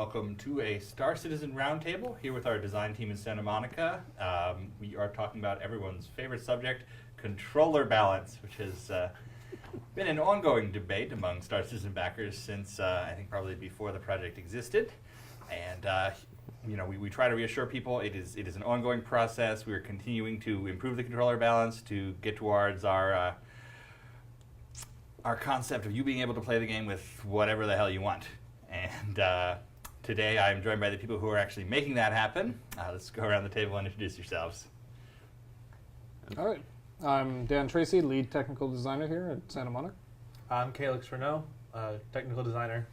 welcome to a Star Citizen Roundtable here with our design team in Santa Monica. We are talking about everyone's favorite subject, controller balance, which has been an ongoing debate among Star Citizen backers since I think probably before the project existed. And we try to reassure people it is an ongoing process. We are continuing to improve the controller balance to get towards our concept of you being able to play the game with whatever the hell you want. And today I'm joined by the people who are actually making that happen. Let's go around the table and introduce yourselves. All right. I'm Dan Tracy, lead technical designer here at Santa Monica. I'm Calix Renault, technical designer.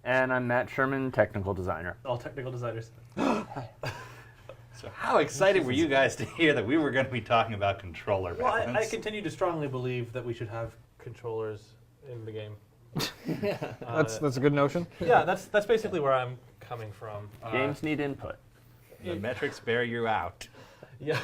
And I'm Matt Sherman, technical designer. All technical designers. So how excited were you guys to hear that we were going to be talking about controller balance? Well, I continue to strongly believe that we should have controllers in the game. That's a good notion. Yeah, that's basically where I'm coming from. Games need input. The metrics bear you out. Yeah.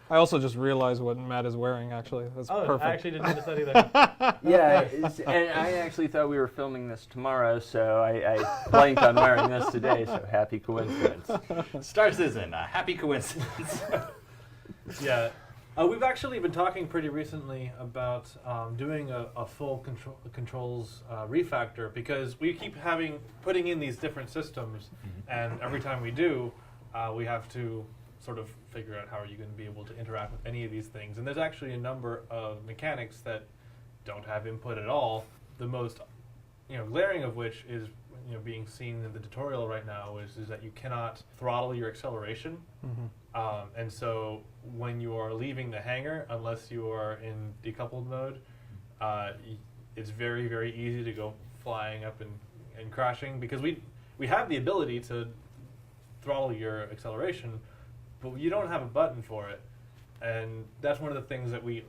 I also just realized what Matt is wearing, actually. That's perfect. I actually didn't notice that either. Yeah, and I actually thought we were filming this tomorrow, so I blanked on wearing this today, so happy coincidence. Star Citizen, a happy coincidence. Yeah. We've actually been talking pretty recently about doing a full controls refactor, because we keep putting in these different systems, and every time we do, we have to sort of figure out how are you going to be able to interact with any of these things. And there's actually a number of mechanics that don't have input at all. The most glaring of which is being seen in the tutorial right now is that you cannot throttle your acceleration. And so when you are leaving the hangar, unless you are in decoupled mode, it's very, very easy to go flying up and crashing, because we have the ability to throttle your acceleration, but you don't have a button for it. And that's one of the things that we,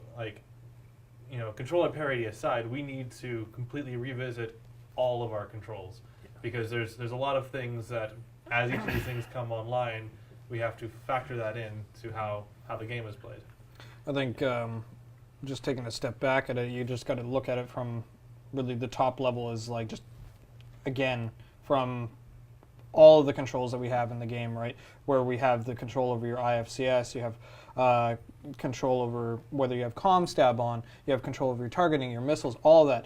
controller parity aside, we need to completely revisit all of our controls. Because there's a lot of things that, as each of these things come online, we have to factor that in to how the game is played. I think just taking a step back at it, you just got to look at it from really the top level is from all of the controls that we have in the game, right? Where we have the control over your IFCS, you have control over whether you have comm stab on, you have control over your targeting, your missiles, all of that.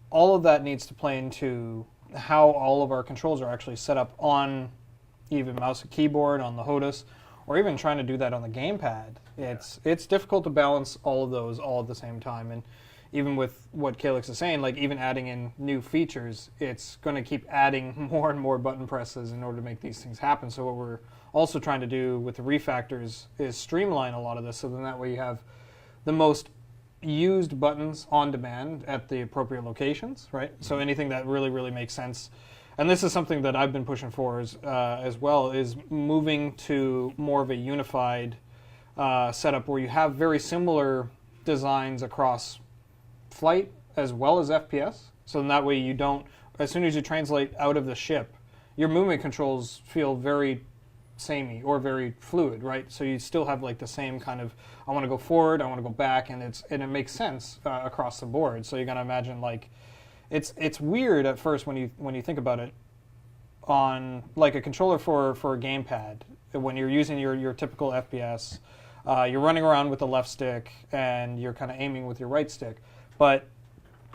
All of that needs to play into how all of our controls are actually set up on even mouse and keyboard, on the HOTAS, or even trying to do that on the gamepad. It's difficult to balance all of those all at the same time. And even with what Calix is saying, even adding in new features, it's going to keep adding more and more button presses in order to make these things happen. So what we're also trying to do with the refactors is streamline a lot of this, so then that way you have the most used buttons on demand at the appropriate locations, right? So anything that really, really makes sense. And this is something that I've been pushing for as well, is moving to more of a unified setup where you have very similar designs across flight as well as FPS. So in that way you don't, as soon as you translate out of the ship, your movement controls feel very samey or very fluid, right? So you still have the same kind of, I want to go forward, I want to go back, and it makes sense across the board. So you got to imagine it's weird at first when you think about it on a controller for a gamepad. When you're using your typical FPS, you're running around with the left stick and you're kind of aiming with your right stick. But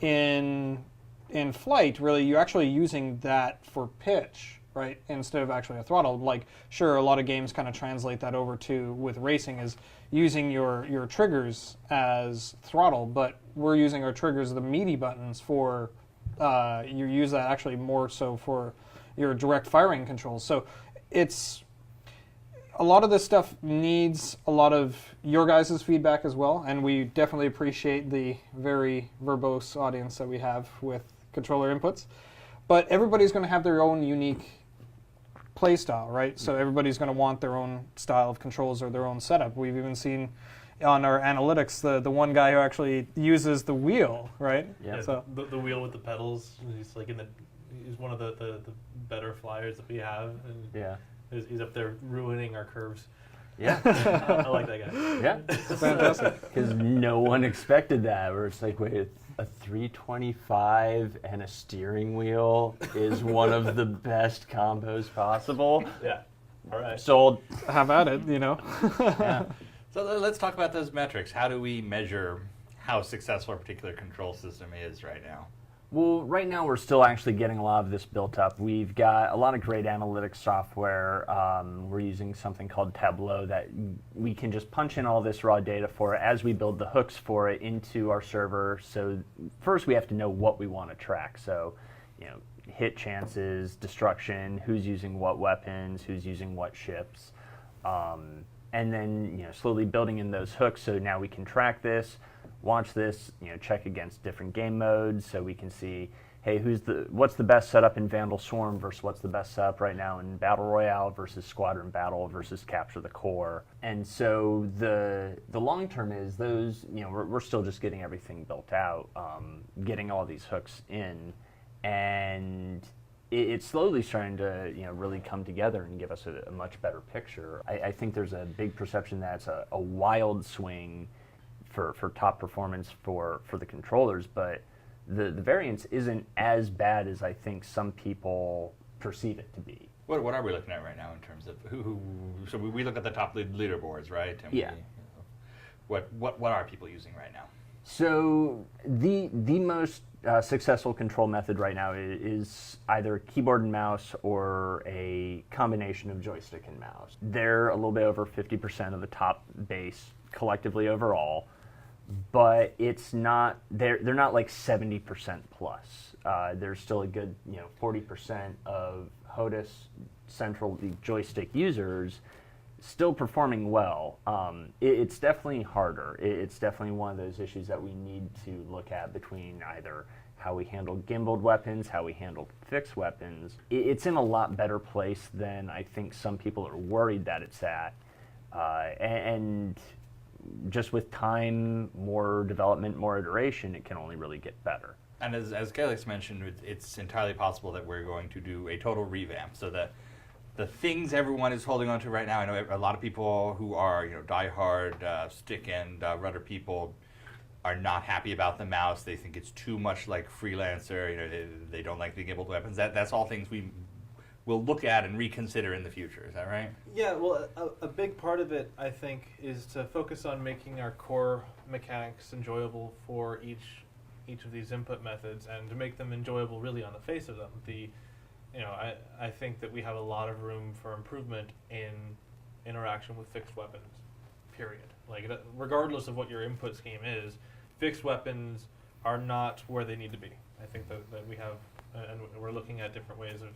in flight, really, you're actually using that for pitch, right, instead of actually a throttle. Sure, a lot of games kind of translate that over to, with racing, is using your triggers as throttle, but we're using our triggers, the meaty buttons, for you use that actually more so for your direct firing controls. So it's a lot of this stuff needs a lot of your guys' feedback as well, and we definitely appreciate the very verbose audience that we have with controller inputs. But everybody's going to have their own unique play style, right? So everybody's going to want their own style of controls or their own setup. We've even seen on our analytics the one guy who actually uses the wheel, right? Yeah. So the wheel with the pedals. He's he's one of the better flyers that we have, and he's up there ruining our curves. Yeah. I like that guy. Yeah. Fantastic. Because no one expected that. Where it's like, wait, a 325 and a steering wheel is one of the best combos possible. Yeah. All right. Sold. Have at it, you know. Yeah. So let's talk about those metrics. How do we measure how successful a particular control system is right now? Well, right now we're still actually getting a lot of this built up. We've got a lot of great analytics software. We're using something called Tableau that we can just punch in all this raw data for it as we build the hooks for it into our server. So first we have to know what we want to track. So, hit chances, destruction, who's using what weapons, who's using what ships. And then, slowly building in those hooks so now we can track this. Watch this, check against different game modes so we can see, hey, what's the best setup in Vandal Swarm versus what's the best setup right now in Battle Royale versus Squadron Battle versus Capture the Core. And so the long term is those, we're still just getting everything built out, getting all these hooks in, and it's slowly starting to really come together and give us a much better picture. I think there's a big perception that it's a wild swing for top performance for the controllers, but the variance isn't as bad as I think some people perceive it to be. What are we looking at right now in terms of who so we look at the top leaderboards, right? And Yeah. What are people using right now? So the most successful control method right now is either keyboard and mouse or a combination of joystick and mouse. They're a little bit over 50% of the top base collectively overall, but it's not they're not like 70% plus. There's still a good 40% of HOTUS central the joystick users still performing well. It's definitely harder. It's definitely one of those issues that we need to look at between either how we handle gimbaled weapons, how we handle fixed weapons. It's in a lot better place than I think some people are worried that it's at. And just with time, more development, more iteration, it can only really get better. And as Calix mentioned, it's entirely possible that we're going to do a total revamp. So the things everyone is holding on to right now, I know a lot of people who are diehard stick and rudder people are not happy about the mouse. They think it's too much like Freelancer. They don't like the gimbaled weapons. That's all things we will look at and reconsider in the future. Is that right? Yeah, well, a big part of it, I think, is to focus on making our core mechanics enjoyable for each of these input methods, and to make them enjoyable really on the face of them. I think that we have a lot of room for improvement in interaction with fixed weapons, period. Like, regardless of what your input scheme is, fixed weapons are not where they need to be. I think that we have, and we're looking at different ways of,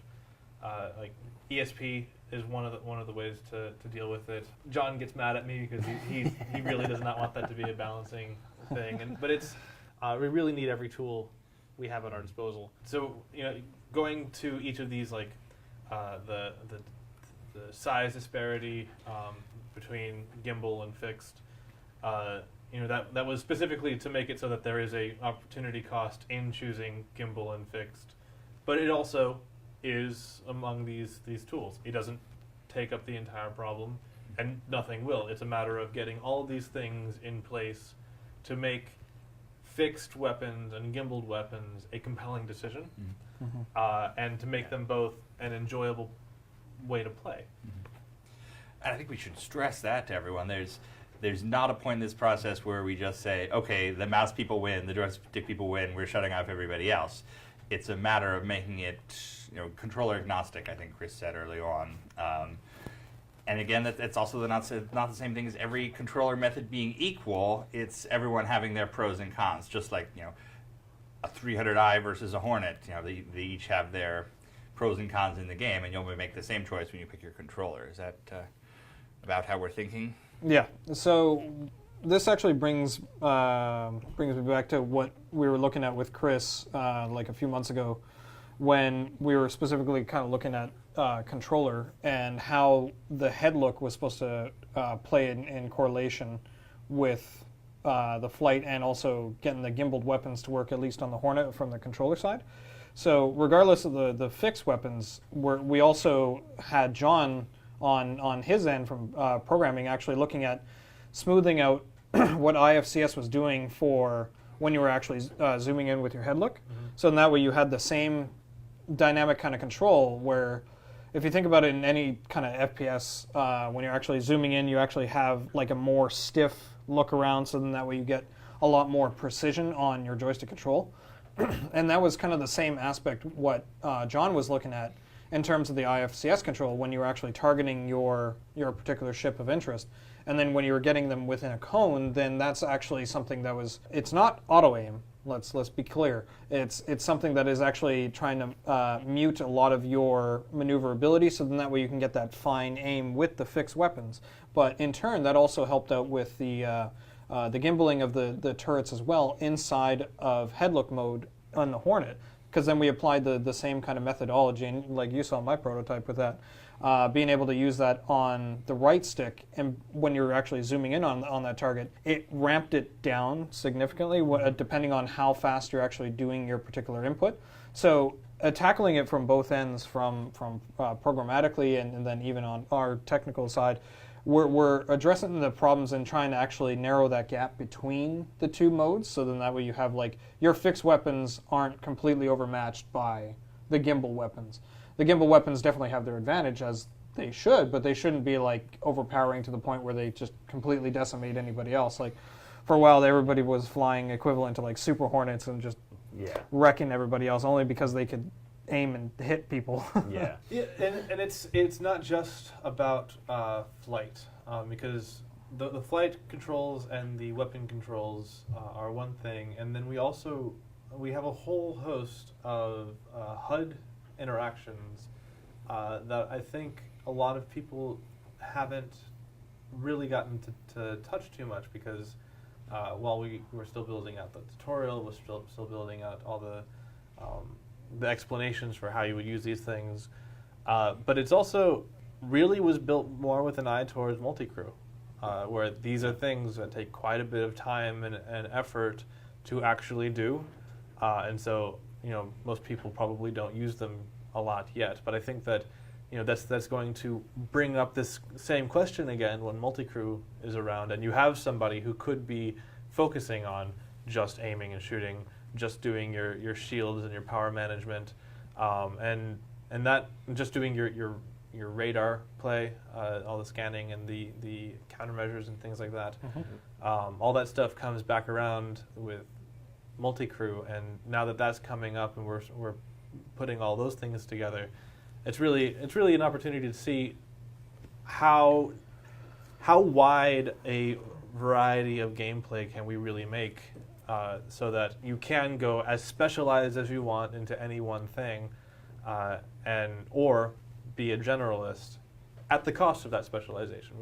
like ESP is one of the ways to deal with it. John gets mad at me because he really does not want that to be a balancing thing. But it's we really need every tool we have at our disposal. So going to each of these, like the size disparity between gimbal and fixed, that was specifically to make it so that there is a opportunity cost in choosing gimbal and fixed, but it also is among these tools. It doesn't take up the entire problem, and nothing will. It's a matter of getting all these things in place to make fixed weapons and gimbaled weapons a compelling decision, and to make them both an enjoyable way to play. And I think we should stress that to everyone. There's not a point in this process where we just say, okay, the mouse people win, the joystick people win, we're shutting off everybody else. It's a matter of making it controller agnostic, I think Chris said early on. And again, that's also not the same thing as every controller method being equal. It's everyone having their pros and cons, just like a 300i versus a Hornet. They each have their pros and cons in the game, and you'll make the same choice when you pick your controller. Is that about how we're thinking? Yeah. So this actually brings me back to what we were looking at with Chris like a few months ago, when we were specifically kind of looking at controller and how the head look was supposed to play in correlation with the flight, and also getting the gimbaled weapons to work, at least on the Hornet from the controller side. So regardless of the fixed weapons, we also had John on his end from programming, actually looking at smoothing out what IFCS was doing for when you were actually zooming in with your head look. So in that way you had the same dynamic kind of control where if you think about it in any kind of FPS, when you're actually zooming in, you actually have like a more stiff look around, so then that way you get a lot more precision on your joystick control. And that was kind of the same aspect what John was looking at in terms of the IFCS control when you were actually targeting your particular ship of interest. And then when you were getting them within a cone, then that's actually something that was, it's not auto-aim, let's be clear. It's something that is actually trying to mute a lot of your maneuverability, so then that way you can get that fine aim with the fixed weapons. But in turn, that also helped out with the gimbaling of the turrets as well inside of headlook mode on the Hornet, because then we applied the same kind of methodology, and like you saw my prototype with that, being able to use that on the right stick, and when you're actually zooming in on that target, it ramped it down significantly depending on how fast you're actually doing your particular input. So tackling it from both ends, from programmatically and then even on our technical side, we're addressing the problems and trying to actually narrow that gap between the two modes, so then that way you have like your fixed weapons aren't completely overmatched by the gimbal weapons. The gimbal weapons definitely have their advantage, as they should, but they shouldn't be like overpowering to the point where they just completely decimate anybody else. Like for a while, everybody was flying equivalent to like Super Hornets and just wrecking everybody else only because they could aim and hit people. Yeah, and it's not just about flight, because the flight controls and the weapon controls are one thing, and then we have a whole host of HUD interactions that I think a lot of people haven't really gotten to touch too much, because while we're still building out the tutorial, we're still building out all the explanations for how you would use these things, but it's also really was built more with an eye towards multi-crew, where these are things that take quite a bit of time and effort to actually do, and so most people probably don't use them a lot yet. But I think that that's going to bring up this same question again when multi-crew is around, and you have somebody who could be focusing on just aiming and shooting, just doing your shields and your power management, and that just doing your radar play, all the scanning and the countermeasures and things like that. All that stuff comes back around with multi-crew, and now that that's coming up and we're putting all those things together, it's really an opportunity to see how wide a variety of gameplay can we really make, so that you can go as specialized as you want into any one thing, or be a generalist at the cost of that specialization.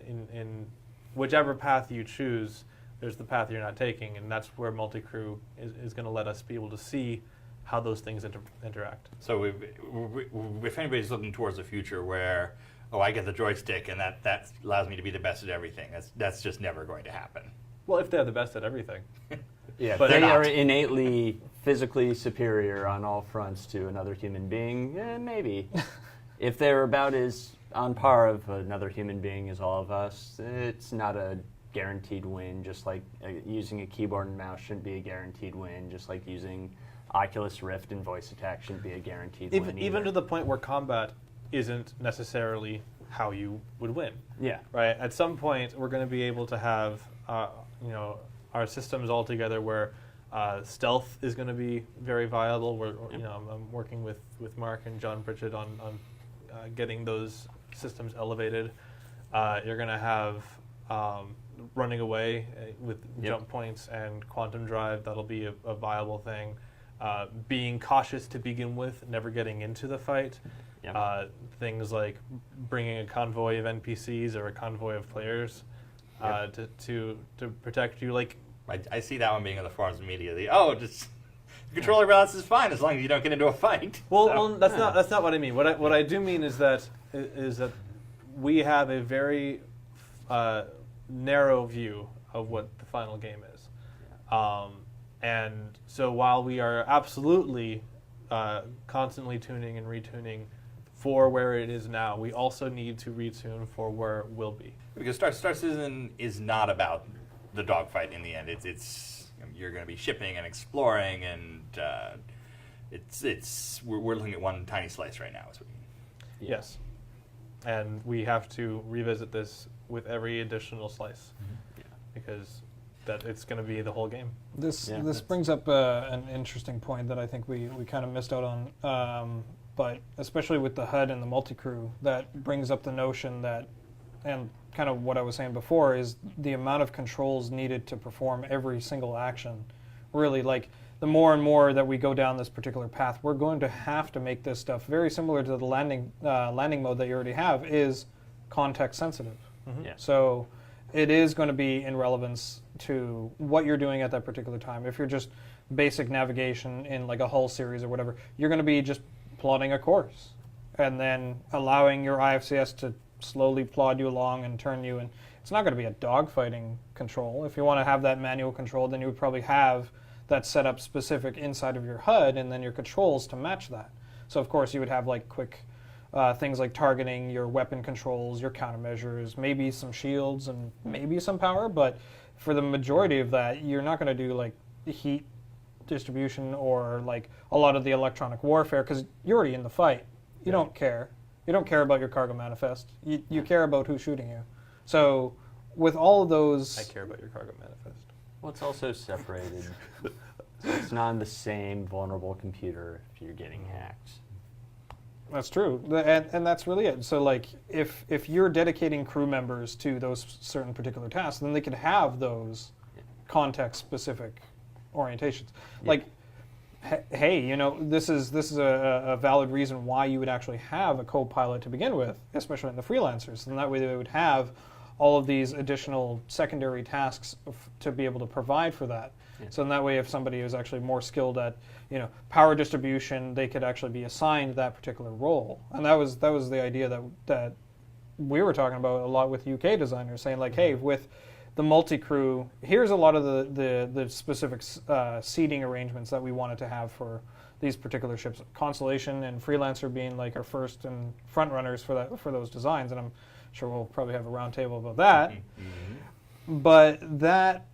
In whichever path you choose, there's the path you're not taking, and that's where multi-crew is going to let us be able to see how those things interact. So if anybody's looking towards the future where, I get the joystick and that allows me to be the best at everything, that's just never going to happen. Well, if they're the best at everything. Yeah, but they are innately physically superior on all fronts to another human being, maybe. If they're about as on par of another human being as all of us, it's not a guaranteed win, just like using a keyboard and mouse shouldn't be a guaranteed win, just like using Oculus Rift and voice attack shouldn't be a guaranteed win. Even to the point where combat isn't necessarily how you would win. Yeah. Right? At some point, we're going to be able to have our systems all together where stealth is going to be very viable. I'm working with Mark and John Pritchett on getting those systems elevated. You're going to have running away with jump points and quantum drive. That'll be a viable thing. Being cautious to begin with, never getting into the fight. Things like bringing a convoy of NPCs or a convoy of players to protect you. Like I see that one being on the forums immediately. Just the controller balance is fine as long as you don't get into a fight. Well, that's not what I mean. What I do mean is that we have a very narrow view of what the final game is. And so while we are absolutely constantly tuning and retuning for where it is now. We also need to retune for where it will be. Because Star Citizen is not about the dogfight in the end. It's you're going to be shipping and exploring, and we're looking at one tiny slice right now. Is what you mean. Yes. And we have to revisit this with every additional slice because that it's going to be the whole game. This brings up an interesting point that I think we kind of missed out on, but especially with the HUD and the multi-crew, that brings up the notion that, and kind of what I was saying before, is the amount of controls needed to perform every single action. Really, like, the more and more that we go down this particular path, we're going to have to make this stuff very similar to the landing mode that you already have, is context sensitive. Yeah. So it is going to be in relevance to what you're doing at that particular time. If you're just basic navigation in like a hull series or whatever, you're going to be just plotting a course and then allowing your IFCS to slowly plod you along and turn you. And it's not going to be a dogfighting control. If you want to have that manual control, then you would probably have that set up specific inside of your HUD and then your controls to match that. So of course you would have like quick things like targeting, your weapon controls, your countermeasures, maybe some shields and maybe some power, but for the majority of that, you're not going to do like heat distribution or like a lot of the electronic warfare because you're already in the fight. You don't care. You don't care about your cargo manifest. You care about who's shooting you. So with all of those... I care about your cargo manifest. Well, it's also separated. So it's not on the same vulnerable computer if you're getting hacked. That's true, and that's really it. So, like, if you're dedicating crew members to those certain particular tasks, then they could have those context-specific orientations. Yeah. Like, hey, you know, this is a valid reason why you would actually have a co-pilot to begin with, especially in the freelancers, and that way they would have all of these additional secondary tasks to be able to provide for that. Yeah. So in that way, if somebody is actually more skilled at, you know, power distribution, they could actually be assigned that particular role. And that was the idea that we were talking about a lot with UK designers, saying like, hey, with the multi-crew, here's a lot of the specific seating arrangements that we wanted to have for these particular ships. Constellation and Freelancer being like our first and front runners for those designs, and I'm sure we'll probably have a round table about that. Mm-hmm. But that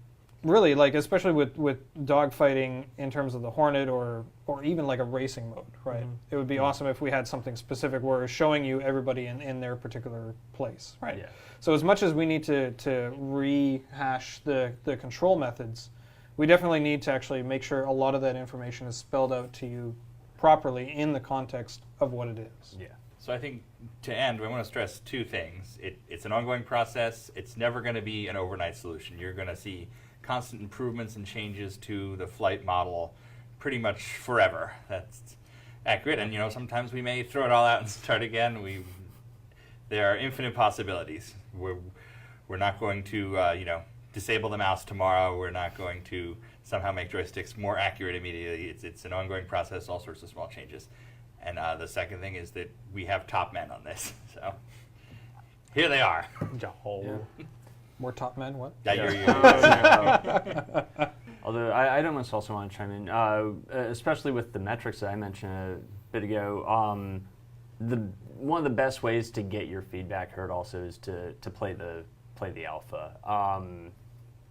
really, like, especially with dogfighting in terms of the Hornet or even like a racing mode, right? Mm-hmm. It would be awesome if we had something specific where it's showing you everybody in their particular place, right? Yeah. So as much as we need to rehash the control methods, we definitely need to actually make sure a lot of that information is spelled out to you properly in the context of what it is. Yeah. So I think to end, we want to stress two things. It's an ongoing process. It's never going to be an overnight solution. You're going to see constant improvements and changes to the flight model pretty much forever. That's accurate. And, you know, sometimes we may throw it all out and start again. There are infinite possibilities. We're not going to, disable the mouse tomorrow. We're not going to somehow make joysticks more accurate immediately. It's an ongoing process, all sorts of small changes. And the second thing is that we have top men on this. So here they are. Yeah. More top men, what? Although I'd almost also want to chime in, especially with the metrics that I mentioned a bit ago. One of the best ways to get your feedback heard also is to play the alpha.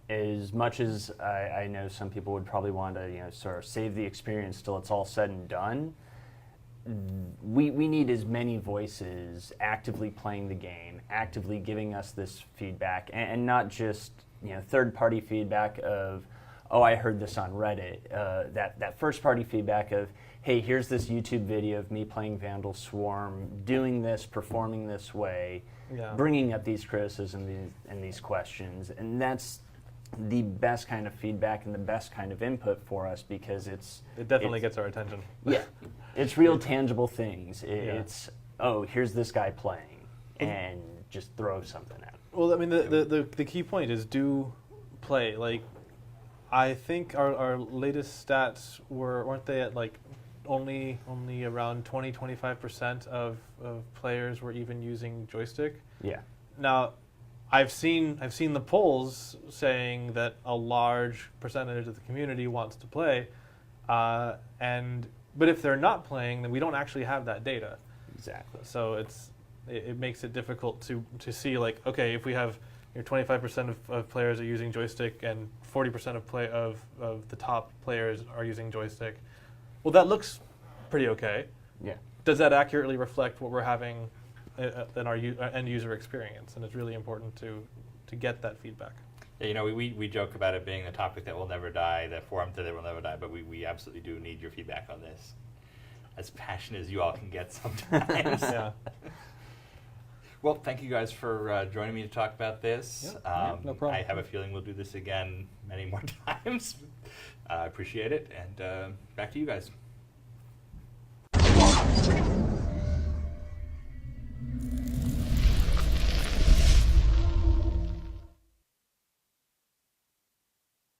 As much as I know some people would probably want to sort of save the experience till it's all said and done, we need as many voices actively playing the game, actively giving us this feedback, and not just third-party feedback of, oh, I heard this on Reddit. That first-party feedback of, hey, here's this YouTube video of me playing Vandal Swarm, doing this, performing this way, bringing up these criticisms and these questions, and that's the best kind of feedback and the best kind of input for us because it definitely gets our attention. Yeah, it's real tangible things. It's here's this guy playing, and just throw something at him. Well, I mean, the key point is do play. Like, I think our latest stats weren't they at like only around 20-25% of players were even using joystick. Yeah. Now, I've seen the polls saying that a large percentage of the community wants to play, but if they're not playing, then we don't actually have that data. Exactly. So it makes it difficult to see, like, okay, if we have 25% of players are using joystick and 40% of the top players are using joystick, well, that looks pretty okay. Yeah. Does that accurately reflect what we're having in our end user experience? And it's really important to get that feedback. Yeah, we joke about it being a topic that will never die, the forum that will never die, but we absolutely do need your feedback on this. As passionate as you all can get sometimes. Yeah. Well, thank you guys for joining me to talk about this. No problem. I have a feeling we'll do this again many more times. I appreciate it, and back to you guys.